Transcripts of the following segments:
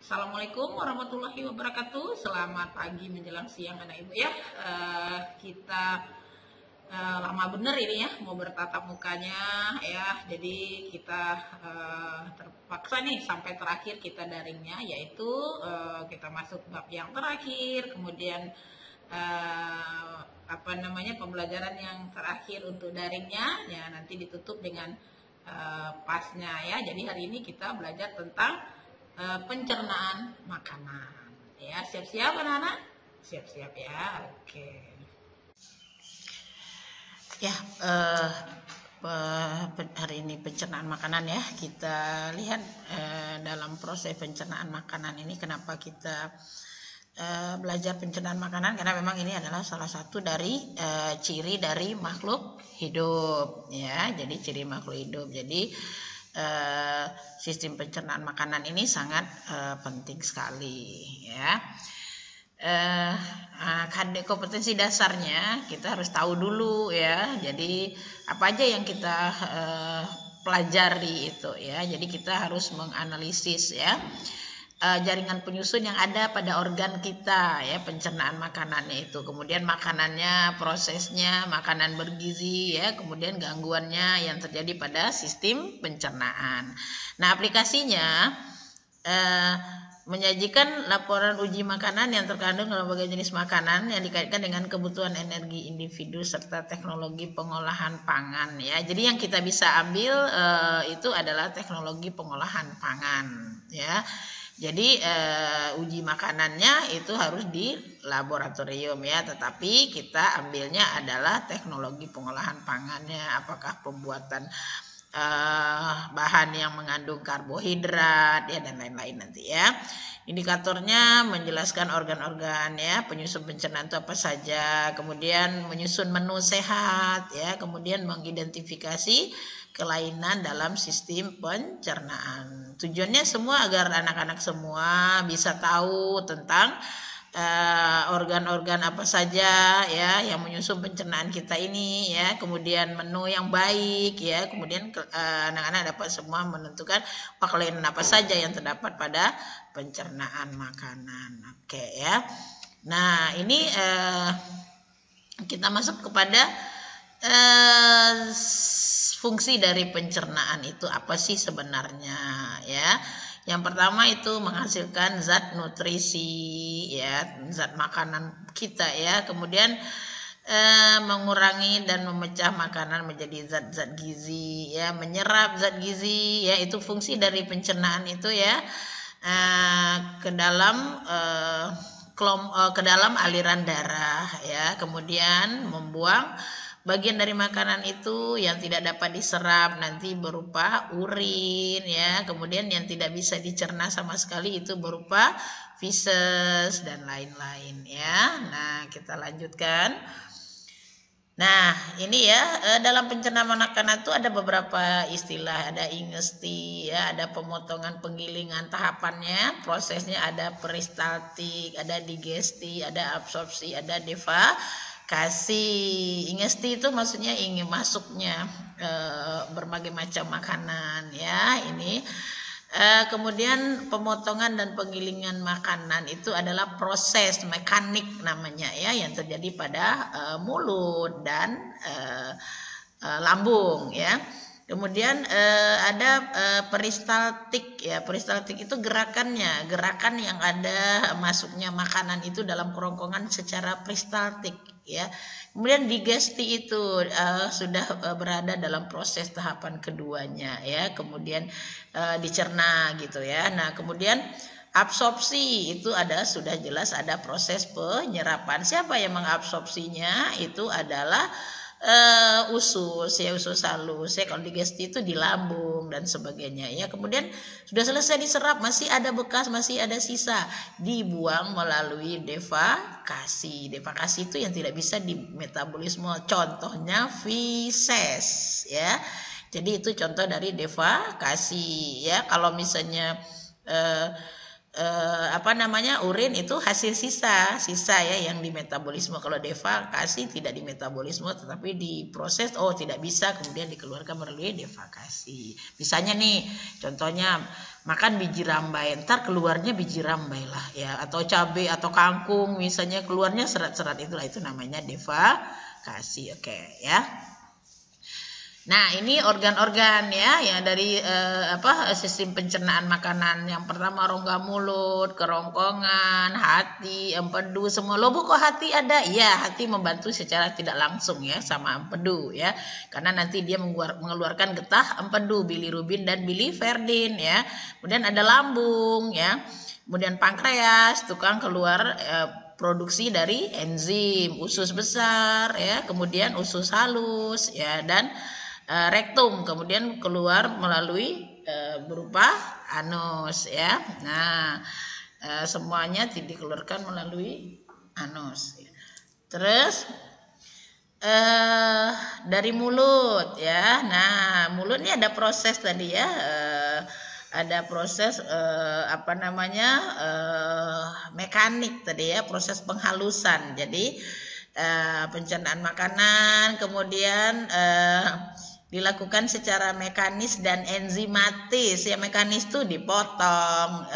Assalamualaikum warahmatullahi wabarakatuh. Selamat pagi menjelang siang anak ibu ya. Kita lama bener ini ya mau bertatap mukanya ya. Jadi kita terpaksa nih sampai terakhir kita daringnya, yaitu kita masuk bab yang terakhir. Kemudian pembelajaran yang terakhir untuk daringnya ya nanti ditutup dengan pasnya ya. Jadi hari ini kita belajar tentang pencernaan makanan ya. Siap-siap anak-anak? Siap-siap ya. Oke ya. Hari ini pencernaan makanan ya. Kita lihat dalam proses pencernaan makanan ini kenapa kita belajar pencernaan makanan, karena memang ini adalah salah satu dari ciri dari makhluk hidup ya. Jadi ciri makhluk hidup. Jadi sistem pencernaan makanan ini sangat penting sekali ya. Kompetensi dasarnya kita harus tahu dulu ya. Jadi apa aja yang kita pelajari itu ya. Jadi kita harus menganalisis ya jaringan penyusun yang ada pada organ kita ya, pencernaan makanannya itu, kemudian makanannya, prosesnya, makanan bergizi ya, kemudian gangguannya yang terjadi pada sistem pencernaan. Nah, aplikasinya menyajikan laporan uji makanan yang terkandung dalam berbagai jenis makanan yang dikaitkan dengan kebutuhan energi individu serta teknologi pengolahan pangan ya. Jadi yang kita bisa ambil itu adalah teknologi pengolahan pangan ya. Jadi uji makanannya itu harus di laboratorium ya, tetapi kita ambilnya adalah teknologi pengolahan pangannya, apakah pembuatan bahan yang mengandung karbohidrat ya dan lain-lain nanti ya. Indikatornya menjelaskan organ-organ ya, penyusun pencernaan itu apa saja, kemudian menyusun menu sehat ya, kemudian mengidentifikasi kelainan dalam sistem pencernaan. Tujuannya semua agar anak-anak semua bisa tahu tentang organ-organ apa saja ya yang menyusun pencernaan kita ini ya, kemudian menu yang baik ya, kemudian anak-anak dapat semua menentukan kelainan apa saja yang terdapat pada pencernaan makanan. Oke ya. Nah, ini kita masuk kepada fungsi dari pencernaan itu apa sih sebenarnya ya. Yang pertama itu menghasilkan zat nutrisi ya, zat makanan kita ya. Kemudian mengurangi dan memecah makanan menjadi zat-zat gizi ya, menyerap zat gizi ya, itu fungsi dari pencernaan itu ya, ke dalam aliran darah ya. Kemudian membuang bagian dari makanan itu yang tidak dapat diserap nanti berupa urin ya, kemudian yang tidak bisa dicerna sama sekali itu berupa feses dan lain-lain ya. Nah, kita lanjutkan. Nah, ini ya, dalam pencernaan makanan itu ada beberapa istilah, ada ingesti ya, ada pemotongan penggilingan tahapannya, prosesnya ada peristaltik, ada digesti, ada absorpsi, ada kasih. Ingesti itu maksudnya ingin masuknya berbagai macam makanan ya ini. Kemudian pemotongan dan penggilingan makanan itu adalah proses mekanik namanya ya, yang terjadi pada mulut dan lambung ya. Kemudian ada peristaltik ya. Peristaltik itu gerakan yang ada masuknya makanan itu dalam kerongkongan secara peristaltik ya. Kemudian digesti itu sudah berada dalam proses tahapan keduanya ya, kemudian dicerna gitu ya. Nah, kemudian absorpsi itu sudah jelas ada proses penyerapan. Siapa yang mengabsorpsinya? Itu adalah usus halus ya. Kalau digesti itu di lambung dan sebagainya ya. Kemudian sudah selesai diserap, masih ada bekas, masih ada sisa, dibuang melalui defekasi. Defekasi itu yang tidak bisa di metabolisme, contohnya feses ya. Jadi itu contoh dari defekasi ya. Kalau misalnya urin itu hasil sisa ya yang dimetabolisme. Kalau defekasi tidak dimetabolisme tetapi diproses, tidak bisa kemudian dikeluarkan melalui defekasi. Misalnya nih contohnya makan biji rambai, ntar keluarnya biji rambai lah ya, atau cabai atau kangkung misalnya keluarnya serat-serat itu namanya defekasi. Oke ya. Nah, ini organ-organ ya dari sistem pencernaan makanan. Yang pertama rongga mulut, kerongkongan, hati, empedu, semua. Loh Bu, kok hati ada? Ya, hati membantu secara tidak langsung ya sama empedu ya. Karena nanti dia mengeluarkan getah empedu, bilirubin dan biliverdin ya. Kemudian ada lambung ya. Kemudian pankreas, tukang keluar produksi dari enzim, usus besar ya, kemudian usus halus ya, dan rektum kemudian keluar melalui berupa anus ya. Nah, semuanya dikeluarkan melalui anus. Terus dari mulut ya. Nah, mulut ini ada proses tadi ya. Ada proses mekanik tadi ya, proses penghalusan. Jadi pencernaan makanan kemudian dilakukan secara mekanis dan enzimatis ya. Mekanis itu dipotong,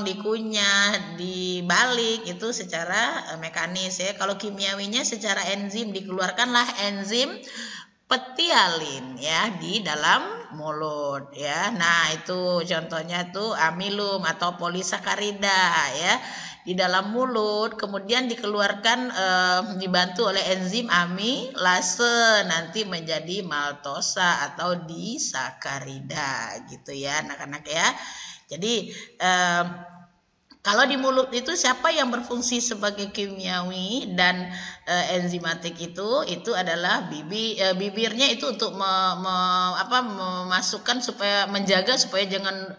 dikunyah, dibalik, itu secara mekanis ya. Kalau kimiawinya secara enzim, dikeluarkanlah enzim petialin ya di dalam mulut ya. Nah, itu contohnya tuh amilum atau polisakarida ya di dalam mulut, kemudian dikeluarkan dibantu oleh enzim amilase nanti menjadi maltosa atau disakarida gitu ya anak-anak ya. Jadi kalau di mulut itu siapa yang berfungsi sebagai kimiawi dan enzimatik itu adalah bibirnya itu untuk memasukkan supaya menjaga supaya jangan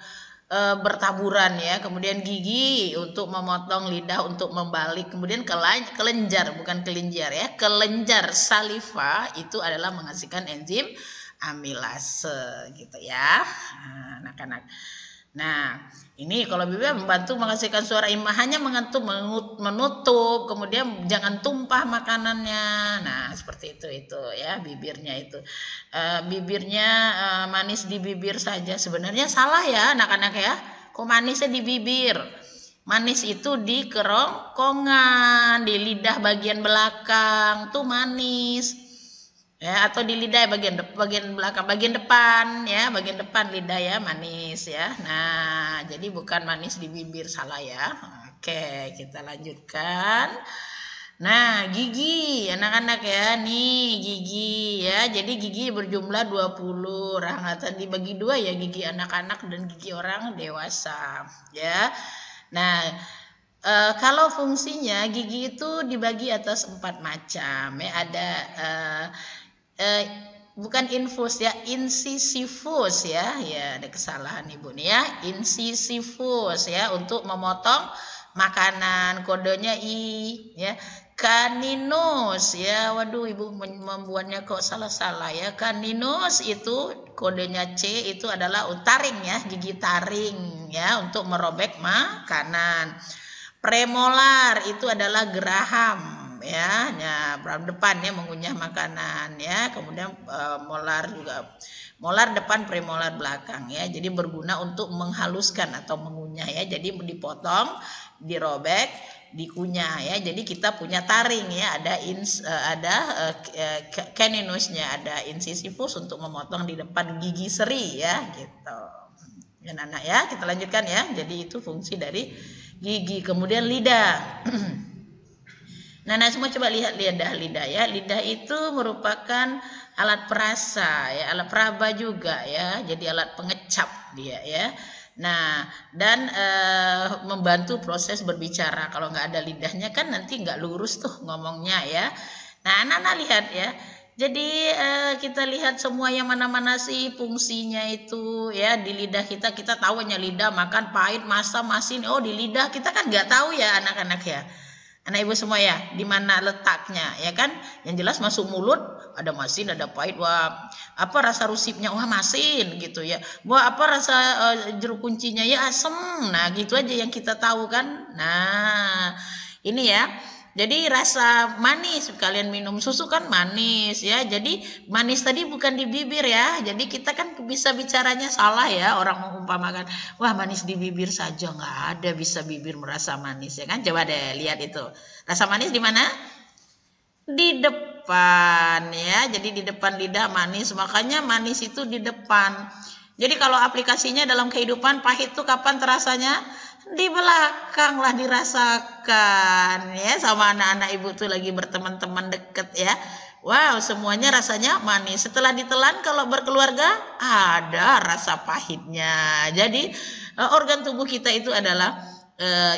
bertaburan ya. Kemudian gigi untuk memotong, lidah untuk membalik, kemudian kelenjar bukan kelenjar ya, kelenjar saliva itu adalah menghasilkan enzim amilase gitu ya anak-anak. Nah, ini kalau bibir membantu menghasilkan suara imah, hanya menutup, kemudian jangan tumpah makanannya. Nah, seperti itu ya bibirnya itu. Bibirnya manis di bibir saja, sebenarnya salah ya anak-anak ya. Kok manisnya di bibir? Manis itu di kerongkongan, di lidah bagian belakang tuh manis. Ya, atau di lidah bagian belakang, bagian depan ya, bagian depan lidah ya manis ya. Nah, jadi bukan manis di bibir, salah ya. Oke, kita lanjutkan. Nah, gigi anak-anak ya, nih gigi ya. Jadi gigi berjumlah 20. Rahangatan dibagi 2 ya, gigi anak-anak dan gigi orang dewasa ya. Nah, kalau fungsinya gigi itu dibagi atas 4 macam ya. Ada bukan infus ya, incisivus ya. Ya, ada kesalahan Ibu nih ya. Incisivus ya, untuk memotong makanan, kodenya I ya. Caninus ya, waduh Ibu membuatnya kok salah-salah ya. Caninus itu kodenya C, itu adalah taring ya, gigi taring ya, untuk merobek makanan. Premolar itu adalah geraham ya, depan ya, mengunyah makanan ya. Kemudian molar juga, molar depan, premolar belakang ya. Jadi berguna untuk menghaluskan atau mengunyah ya. Jadi dipotong, dirobek, dikunyah ya. Jadi kita punya taring ya, ada caninusnya, ada incisivus untuk memotong di depan gigi seri ya gitu. Ya anak ya, kita lanjutkan ya. Jadi itu fungsi dari gigi. Kemudian lidah. Nah, semua coba lihat lidah ya. Lidah itu merupakan alat perasa ya, alat peraba juga ya. Jadi alat pengecap dia ya. Nah, dan membantu proses berbicara. Kalau nggak ada lidahnya kan nanti nggak lurus tuh ngomongnya ya. Nah, anak-anak lihat ya. Jadi kita lihat semua yang mana-mana sih fungsinya itu ya. Di lidah kita tahu hanya lidah, makan, pahit, masam, masin. Oh, di lidah kita kan nggak tahu ya anak-anak ya. Anak Ibu semua ya, di mana letaknya ya kan? Yang jelas masuk mulut ada masin, ada pahit. Wah, apa rasa rusipnya? Wah, masin gitu ya. Wah, apa rasa jeruk kuncinya? Ya asem. Nah, gitu aja yang kita tahu kan. Nah, ini ya. Jadi rasa manis, kalian minum susu kan manis ya. Jadi manis tadi bukan di bibir ya. Jadi kita kan bisa bicaranya salah ya. Orang mengumpamakan, wah manis di bibir saja, nggak ada bisa bibir merasa manis ya kan. Coba deh lihat itu. Rasa manis di mana? Di depan ya. Jadi di depan lidah manis. Makanya manis itu di depan. Jadi kalau aplikasinya dalam kehidupan, pahit tuh kapan terasanya? Di belakang lah dirasakan ya, sama anak-anak ibu tuh lagi berteman-teman deket ya. Wow, semuanya rasanya manis. Setelah ditelan kalau berkeluarga ada rasa pahitnya. Jadi organ tubuh kita itu adalah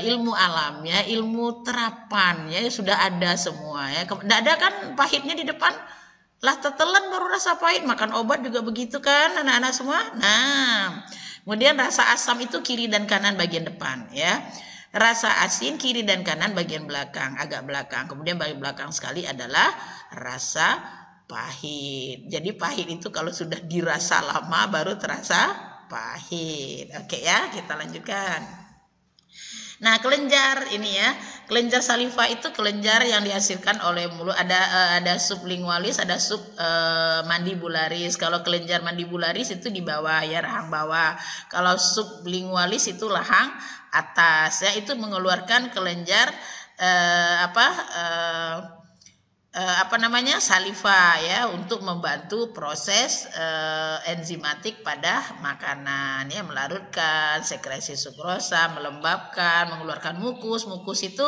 ilmu alam ya, ilmu terapan ya, sudah ada semua ya. Tidak ada kan pahitnya di depan, lah tetelan baru rasa pahit. Makan obat juga begitu kan anak-anak semua. Nah, kemudian rasa asam itu kiri dan kanan bagian depan ya. Rasa asin kiri dan kanan bagian belakang, agak belakang. Kemudian bagian belakang sekali adalah rasa pahit. Jadi pahit itu kalau sudah dirasa lama baru terasa pahit. Oke ya, kita lanjutkan. Nah, kelenjar ini ya, kelenjar saliva itu kelenjar yang dihasilkan oleh mulut. Ada sublingualis, ada mandibularis. Kalau kelenjar mandibularis itu di bawah ya, rahang bawah. Kalau sublingualis itu rahang atas ya, itu mengeluarkan kelenjar saliva ya, untuk membantu proses enzimatik pada makanan ya, melarutkan sekresi sukrosa, melembabkan, mengeluarkan mukus. Mukus itu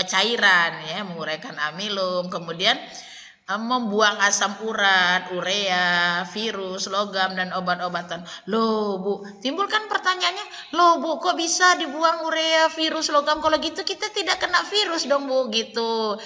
cairan ya, menguraikan amilum, kemudian membuang asam urat, urea, virus, logam, dan obat-obatan. Loh Bu, timbulkan pertanyaannya, loh Bu, kok bisa dibuang urea, virus, logam? Kalau gitu kita tidak kena virus dong Bu, gitu.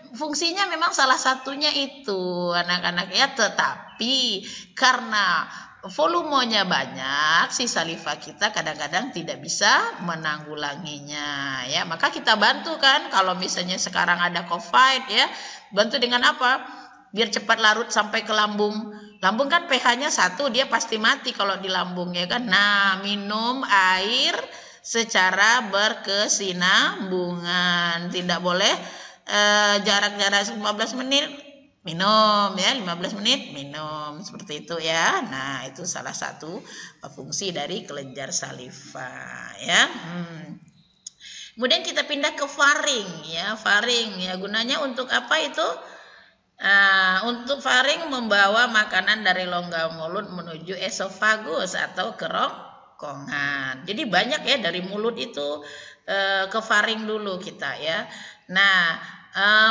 Fungsinya memang salah satunya itu anak-anak ya, tetapi karena volumenya banyak, si saliva kita kadang-kadang tidak bisa menanggulanginya ya. Maka kita bantu kan, kalau misalnya sekarang ada COVID ya, bantu dengan apa? Biar cepat larut sampai ke lambung. Lambung kan pH-nya 1, dia pasti mati kalau di lambung ya kan. Nah, minum air secara berkesinambungan, tidak boleh jarak-jarak 15 menit minum ya, 15 menit minum, seperti itu ya. Nah, itu salah satu fungsi dari kelenjar saliva ya. Kemudian kita pindah ke faring ya. Faring ya, gunanya untuk apa itu? Untuk faring membawa makanan dari longga mulut menuju esofagus atau kerongkongan. Jadi banyak ya, dari mulut itu ke faring dulu kita ya. Nah,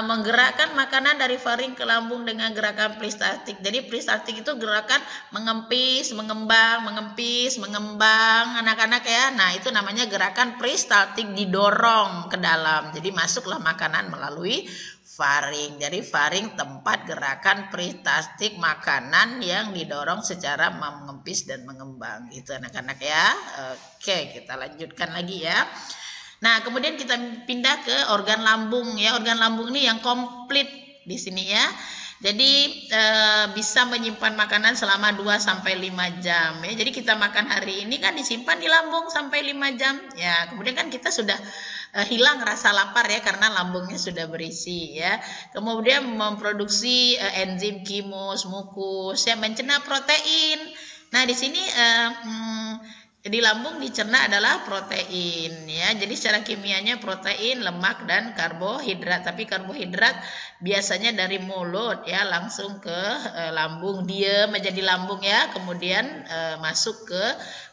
menggerakkan makanan dari faring ke lambung dengan gerakan peristaltik. Jadi peristaltik itu gerakan mengempis, mengembang, mengempis, mengembang anak-anak ya. Nah, itu namanya gerakan peristaltik, didorong ke dalam. Jadi masuklah makanan melalui faring. Jadi faring tempat gerakan peristaltik makanan yang didorong secara mengempis dan mengembang. Gitu anak-anak ya. Oke, kita lanjutkan lagi ya. Nah, kemudian kita pindah ke organ lambung ya. Organ lambung ini yang komplit di sini ya. Jadi bisa menyimpan makanan selama 2-5 jam ya. Jadi kita makan hari ini kan disimpan di lambung sampai 5 jam. Ya, kemudian kan kita sudah hilang rasa lapar ya, karena lambungnya sudah berisi ya. Kemudian memproduksi enzim kimus, mukus ya, mencerna protein. Nah, di sini di lambung dicerna adalah protein ya. Jadi secara kimianya protein, lemak, dan karbohidrat. Tapi karbohidrat biasanya dari mulut ya langsung ke lambung, dia menjadi lambung ya, kemudian masuk ke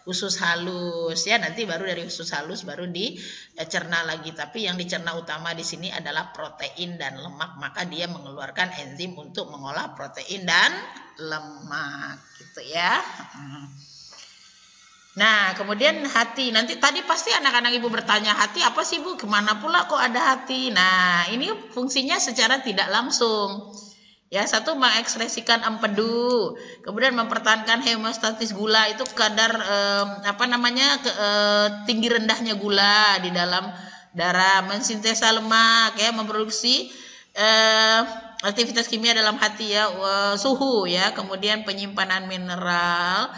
usus halus ya. Nanti baru dari usus halus baru dicerna lagi. Tapi yang dicerna utama di sini adalah protein dan lemak, maka dia mengeluarkan enzim untuk mengolah protein dan lemak gitu ya. Nah, kemudian hati. Nanti tadi pasti anak-anak ibu bertanya, hati apa sih Bu? Kemana pula kok ada hati? Nah, ini fungsinya secara tidak langsung. Ya, satu mengekspresikan empedu, kemudian mempertahankan hemostatis gula, itu kadar tinggi rendahnya gula di dalam darah, mensintesa lemak ya, memproduksi aktivitas kimia dalam hati ya, suhu ya, kemudian penyimpanan mineral,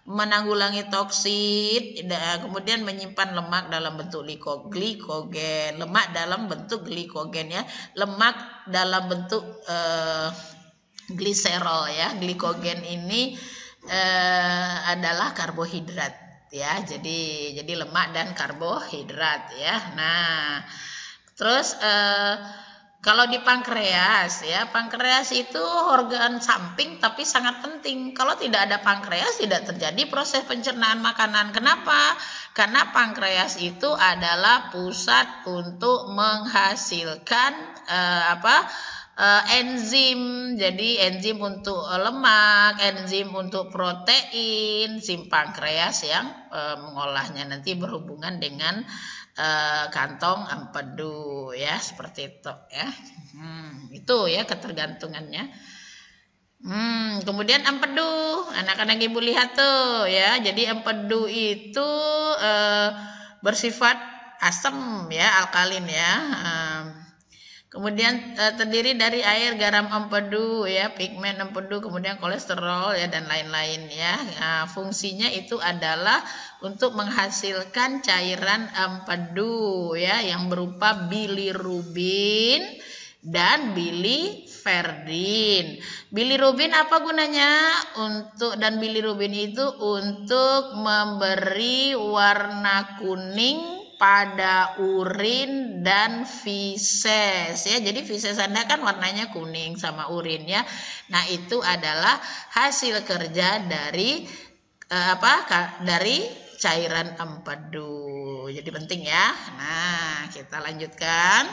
menanggulangi toksin, kemudian menyimpan lemak dalam bentuk glikogen, lemak dalam bentuk glikogen ya, lemak dalam bentuk gliserol ya. Glikogen ini adalah karbohidrat ya, jadi lemak dan karbohidrat ya. Nah, terus kalau di pankreas ya, pankreas itu organ samping tapi sangat penting. Kalau tidak ada pankreas tidak terjadi proses pencernaan makanan. Kenapa? Karena pankreas itu adalah pusat untuk menghasilkan enzim. Jadi enzim untuk lemak, enzim untuk protein, si pankreas yang mengolahnya, nanti berhubungan dengan kantong empedu ya, seperti itu ya. Itu ya ketergantungannya. Kemudian empedu, anak-anak ibu lihat tuh ya. Jadi empedu itu bersifat asam ya, alkalin ya. Kemudian terdiri dari air, garam empedu ya, pigmen empedu, kemudian kolesterol ya, dan lain-lain ya. Nah, fungsinya itu adalah untuk menghasilkan cairan empedu ya, yang berupa bilirubin dan biliverdin. Bilirubin apa gunanya? Bilirubin itu untuk memberi warna kuning pada urin dan feses ya. Jadi feses Anda kan warnanya kuning sama urin ya. Nah, itu adalah hasil kerja dari dari cairan empedu. Jadi penting ya. Nah, kita lanjutkan.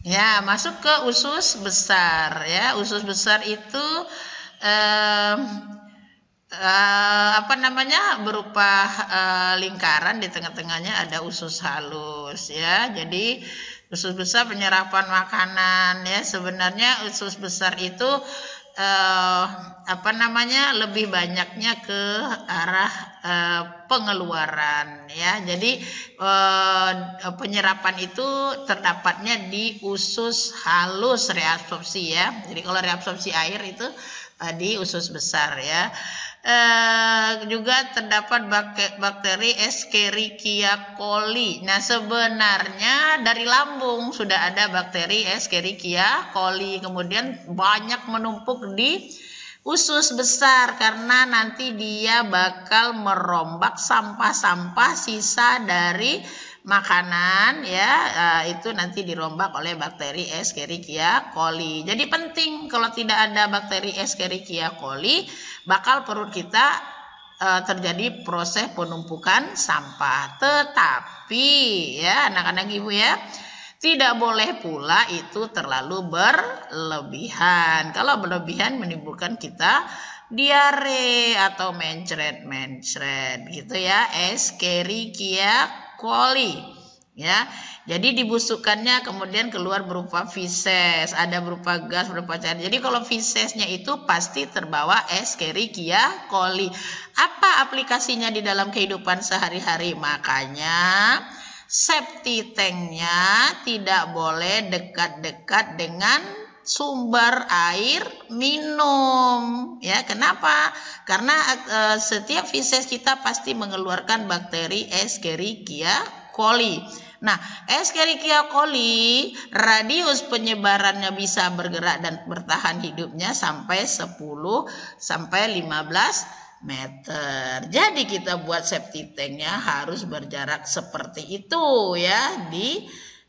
Ya, masuk ke usus besar ya. Usus besar itu berupa lingkaran, di tengah-tengahnya ada usus halus ya. Jadi usus besar penyerapan makanan ya. Sebenarnya usus besar itu lebih banyaknya ke arah pengeluaran ya. Jadi penyerapan itu terdapatnya di usus halus, reabsorpsi ya. Jadi kalau reabsorpsi air itu di usus besar ya. Juga terdapat bakteri Escherichia coli. Nah, sebenarnya dari lambung sudah ada bakteri Escherichia coli, kemudian banyak menumpuk di usus besar karena nanti dia bakal merombak sampah-sampah sisa dari makanan ya, itu nanti dirombak oleh bakteri Escherichia coli. Jadi penting, kalau tidak ada bakteri Escherichia coli, bakal perut kita terjadi proses penumpukan sampah. Tetapi ya anak-anak ibu ya, tidak boleh pula itu terlalu berlebihan. Kalau berlebihan menimbulkan kita diare atau mencret gitu ya, Escherichia coli ya. Jadi dibusukkannya kemudian keluar berupa feses, ada berupa gas, berupa cairan. Jadi kalau fesesnya itu pasti terbawa Escherichia coli. Apa aplikasinya di dalam kehidupan sehari-hari? Makanya septic tanknya tidak boleh dekat-dekat dengan sumber air minum ya. Kenapa? Karena setiap feses kita pasti mengeluarkan bakteri Escherichia coli. Nah, Escherichia coli radius penyebarannya bisa bergerak dan bertahan hidupnya sampai 10 sampai 15 meter. Jadi kita buat septic tanknya harus berjarak seperti itu ya,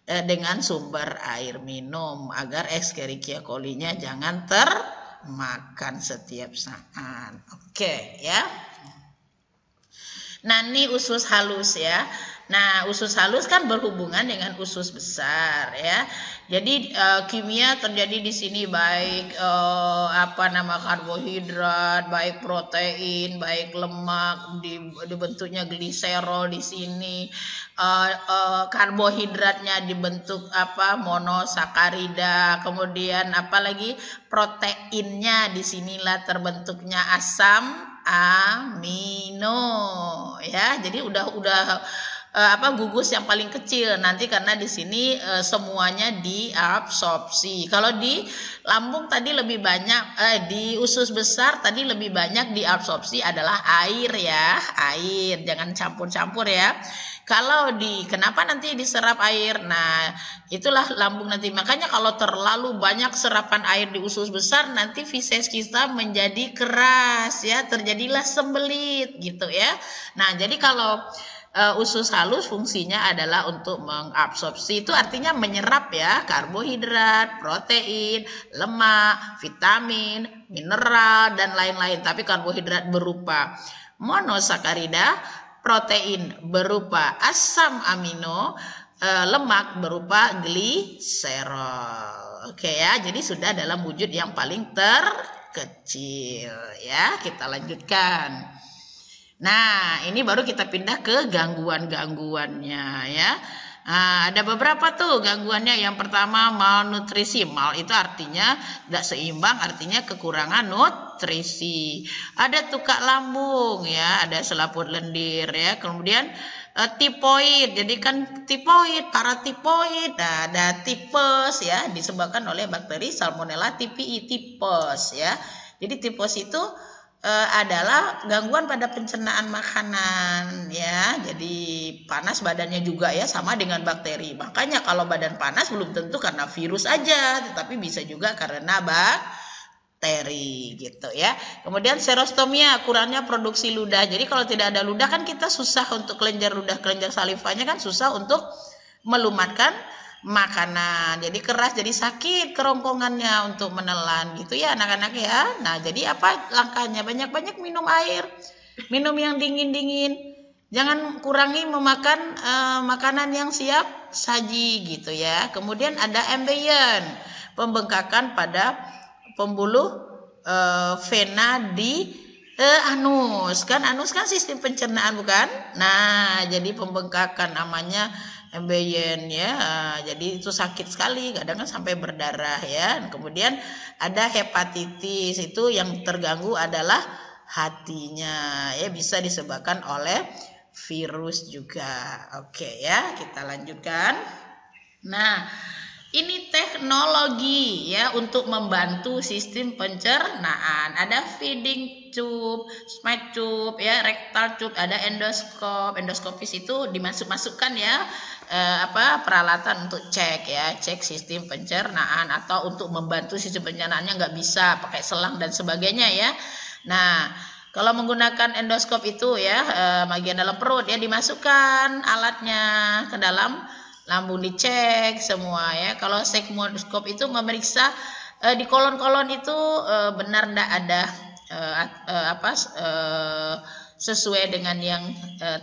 dengan sumber air minum agar Escherichia coli-nya jangan termakan setiap saat. Oke ya. Nah, ini usus halus ya. Nah, usus halus kan berhubungan dengan usus besar ya. Jadi kimia terjadi di sini, baik karbohidrat, baik protein, baik lemak, dibentuknya gliserol di sini. Karbohidratnya dibentuk monosakarida, kemudian apalagi proteinnya di sinilah terbentuknya asam amino ya. Jadi udah gugus yang paling kecil nanti, karena di sini semuanya diabsorpsi. Kalau di lambung tadi lebih banyak, di usus besar tadi lebih banyak diabsorpsi adalah air ya, air, jangan campur-campur ya. Kalau kenapa nanti diserap air? Nah, itulah lambung nanti. Makanya kalau terlalu banyak serapan air di usus besar, nanti feses kita menjadi keras ya, terjadilah sembelit gitu ya. Nah, jadi kalau usus halus fungsinya adalah untuk mengabsorpsi, itu artinya menyerap ya, karbohidrat, protein, lemak, vitamin, mineral, dan lain-lain. Tapi karbohidrat berupa monosakarida, protein berupa asam amino, lemak berupa gliserol. Oke ya, jadi sudah dalam wujud yang paling terkecil ya. Kita lanjutkan. Nah, ini baru kita pindah ke gangguan-gangguannya ya. Nah, ada beberapa tuh gangguannya. Yang pertama malnutrisi. Mal itu artinya tidak seimbang, artinya kekurangan nutrisi. Ada tukak lambung ya, ada selaput lendir ya. Kemudian tipoid. Jadi kan tipoid, paratipoid. Nah, ada tipes ya, disebabkan oleh bakteri Salmonella typhi, tipes ya. Jadi tipes itu adalah gangguan pada pencernaan makanan ya. Jadi panas badannya juga ya, sama dengan bakteri. Makanya kalau badan panas belum tentu karena virus aja, tetapi bisa juga karena bakteri gitu ya. Kemudian serostomia, kurangnya produksi ludah. Jadi kalau tidak ada ludah kan kita susah untuk kelenjar ludah, kelenjar salivanya kan susah untuk melumatkan makanan, jadi keras, jadi sakit kerongkongannya untuk menelan gitu ya anak-anak ya. Nah, jadi apa langkahnya? Banyak-banyak minum air, minum yang dingin-dingin, jangan kurangi memakan makanan yang siap saji gitu ya. Kemudian ada embyen, pembengkakan pada pembuluh vena di anus kan sistem pencernaan bukan. Nah, jadi pembengkakan namanya embyen ya. Jadi itu sakit sekali, kadang kan sampai berdarah ya. Kemudian ada hepatitis, itu yang terganggu adalah hatinya ya, bisa disebabkan oleh virus juga. Oke ya, kita lanjutkan. Nah, ini teknologi ya untuk membantu sistem pencernaan. Ada feeding tube, stomach tube ya, rectal tube, ada endoskop. Endoskopis itu dimasukkan ya peralatan untuk cek sistem pencernaan, atau untuk membantu sistem pencernaannya nggak bisa pakai selang dan sebagainya ya. Nah, kalau menggunakan endoskop itu ya, bagian dalam perut ya, dimasukkan alatnya ke dalam lambung, dicek semua ya. Kalau seismoskop itu memeriksa di kolon-kolon itu benar tidak ada sesuai dengan yang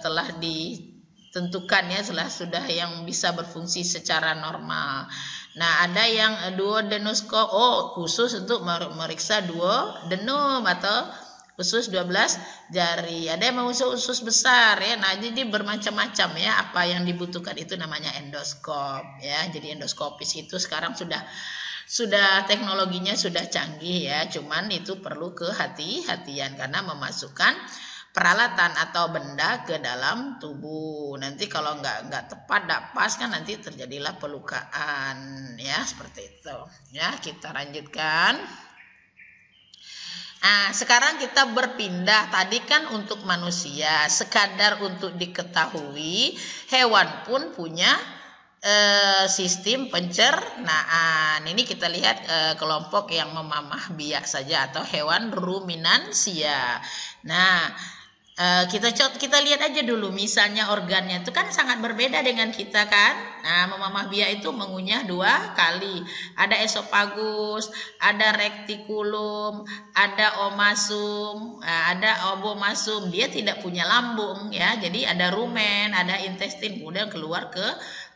telah ditentukan ya, sudah yang bisa berfungsi secara normal. Nah, ada yang duodenoscope, khusus untuk memeriksa duodenum atau usus 12 jari. Ada yang usus besar ya. Nah, jadi bermacam-macam ya, apa yang dibutuhkan itu namanya endoskop ya. Jadi endoskopis itu sekarang sudah teknologinya sudah canggih ya. Cuman itu perlu kehati-hatian karena memasukkan peralatan atau benda ke dalam tubuh. Nanti kalau nggak tepat, nggak pas kan nanti terjadilah pelukaan ya, seperti itu ya. Kita lanjutkan. Nah, sekarang kita berpindah, tadi kan untuk manusia, sekadar untuk diketahui hewan pun punya sistem pencernaan. Ini kita lihat kelompok yang memamah biak saja atau hewan ruminansia. Nah, kita lihat aja dulu, misalnya organnya itu kan sangat berbeda dengan kita kan. Nah, memamah biak itu mengunyah 2 kali. Ada esofagus, ada retikulum, ada omasum, ada obomasum. Dia tidak punya lambung ya. Jadi ada rumen, ada intestin, kemudian keluar ke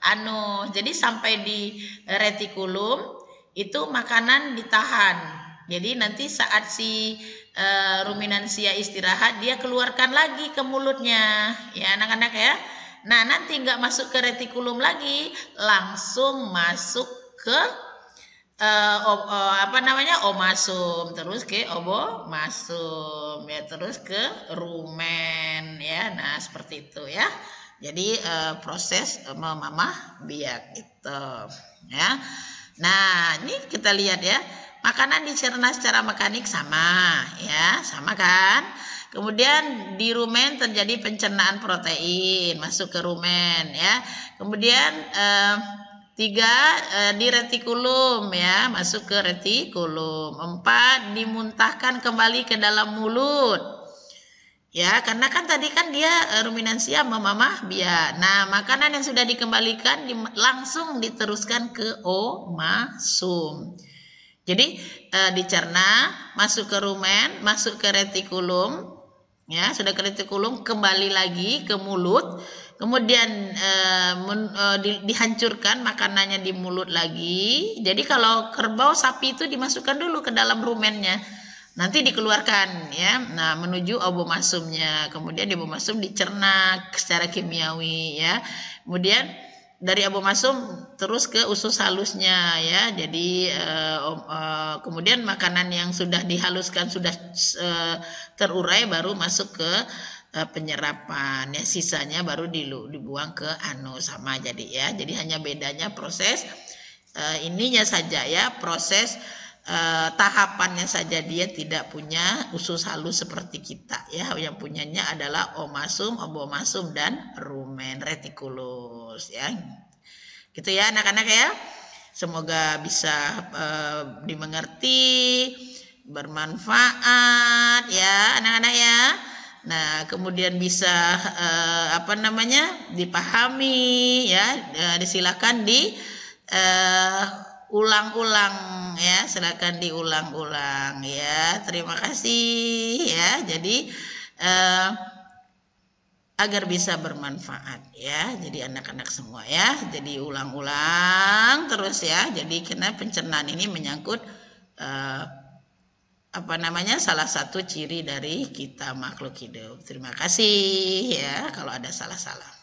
anus. Jadi sampai di retikulum itu makanan ditahan. Jadi nanti saat si ruminansia istirahat, dia keluarkan lagi ke mulutnya ya anak-anak ya. Nah, nanti nggak masuk ke retikulum lagi, langsung masuk ke omasum, terus ke obomasum ya, terus ke rumen ya. Nah, seperti itu ya. Jadi proses memamah biak itu ya. Nah, ini kita lihat ya. Makanan dicerna secara mekanik sama ya, sama kan? Kemudian di rumen terjadi pencernaan protein masuk ke rumen ya. Kemudian 3 di retikulum ya, masuk ke retikulum. 4 dimuntahkan kembali ke dalam mulut. Ya, karena kan tadi kan dia ruminansia memamah biak. Nah, makanan yang sudah dikembalikan langsung diteruskan ke omasum. Jadi dicerna, masuk ke rumen, masuk ke retikulum, ya sudah ke retikulum, kembali lagi ke mulut, kemudian dihancurkan makanannya di mulut lagi. Jadi kalau kerbau sapi itu dimasukkan dulu ke dalam rumennya. Nanti dikeluarkan ya, nah menuju obomasumnya, kemudian di obomasum dicerna secara kimiawi ya, kemudian dari obomasum terus ke usus halusnya ya, jadi kemudian makanan yang sudah dihaluskan sudah terurai baru masuk ke penyerapan ya, sisanya baru dibuang ke anus sama jadi ya, jadi hanya bedanya proses ininya saja ya, proses tahapannya saja, dia tidak punya usus halus seperti kita ya, yang punyanya adalah omasum, obomasum dan rumen retikulus ya. Gitu ya anak-anak ya. Semoga bisa dimengerti, bermanfaat ya anak-anak ya. Nah, kemudian bisa dipahami ya, silakan di ulang-ulang ya, silakan diulang-ulang ya. Terima kasih ya. Jadi agar bisa bermanfaat ya. Jadi anak-anak semua ya. Jadi ulang-ulang terus ya. Jadi karena pencernaan ini menyangkut salah satu ciri dari kita makhluk hidup. Terima kasih ya kalau ada salah-salah.